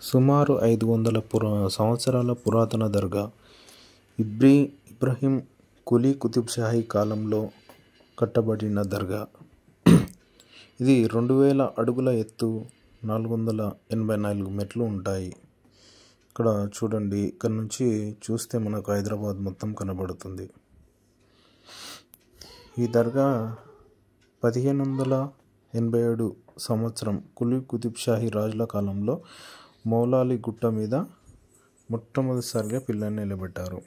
సుమారు 500 సంవత్సరాల పురాతన దర్గా. ఇబ్రహీం కులీ కుతుబ్ షాహీ కాలంలో కట్టబడిన దర్గా. ఇది 2000 అడుగుల ఎత్తు, 484 మెట్లు ఉంటాయి. ఇక్కడ చూడండి, ఇక్కడ నుంచి చూస్తే మనకు హైదరాబాద్ మొత్తం కనబడుతుంది. ఈ దర్గా 1587 సంవత్సరం కులీ కుతుబ్ షాహీ రాజుల కాలంలో మౌలాలి గుట్ట మీద మొట్టమొదటిసారిగా పిల్లల్ని నిలబెట్టారు.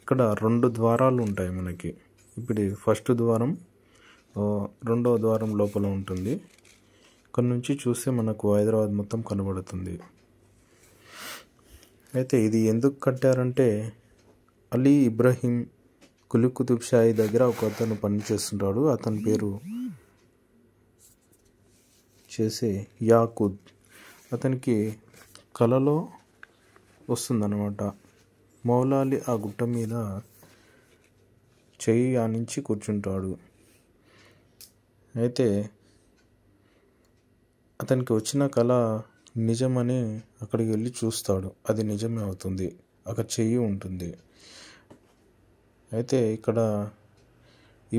ఇక్కడ 2 ద్వారాలు ఉంటాయి మనకి. ఇప్పుడు ఫస్ట్ ద్వారం, రెండవ ద్వారం లోపల ఉంటుంది. ఇక్కడ నుంచి చూస్తే మనకు హైదరాబాద్ మొత్తం కనబడుతుంది. అయితే ఇది ఎందుకు కట్టారంటే, అలీ ఇబ్రహీం కులీ కుతుబ్ షాహీ దగ్గర ఒక అతను పనిచేస్తుంటాడు. అతని పేరు చేసే యాకూద్. అతనికి కలలో వస్తుందన్నమాట, మౌలాలి ఆ గుట్ట మీద చెయ్యి ఆనించి కూర్చుంటాడు. అయితే అతనికి వచ్చిన కళ నిజమని అక్కడికి వెళ్ళి చూస్తాడు. అది నిజమే అవుతుంది, అక్కడ చెయ్యి ఉంటుంది. అయితే ఇక్కడ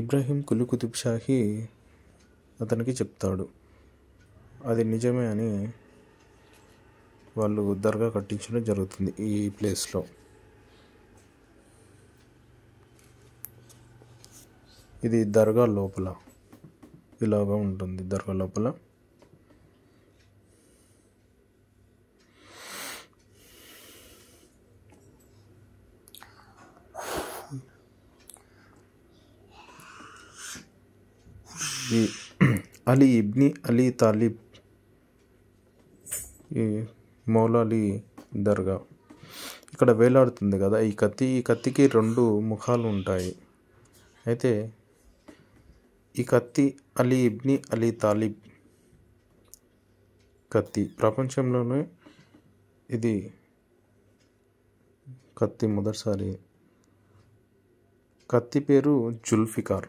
ఇబ్రహీం కులీ కుతుబ్ షాహీ అతనికి చెప్తాడు, అది నిజమే అని. వాళ్ళు దర్గా కట్టించడం జరుగుతుంది ఈ ప్లేస్లో. ఇది దర్గా లోపల ఇలాగా ఉంటుంది. దర్గా లోపల ఈ అలీ ఇబ్ని అలీ తాలిబ్ ఈ మౌలాలి దర్గా ఇక్కడ వేలాడుతుంది కదా. ఈ కత్తికి 2 ముఖాలు ఉంటాయి. అయితే ఈ కత్తి అలీ ఇబ్ని అలీ తాలిబ్ కత్తి. ప్రపంచంలోనే ఇది కత్తి మొదటిసారి. కత్తి పేరు జుల్ఫికార్.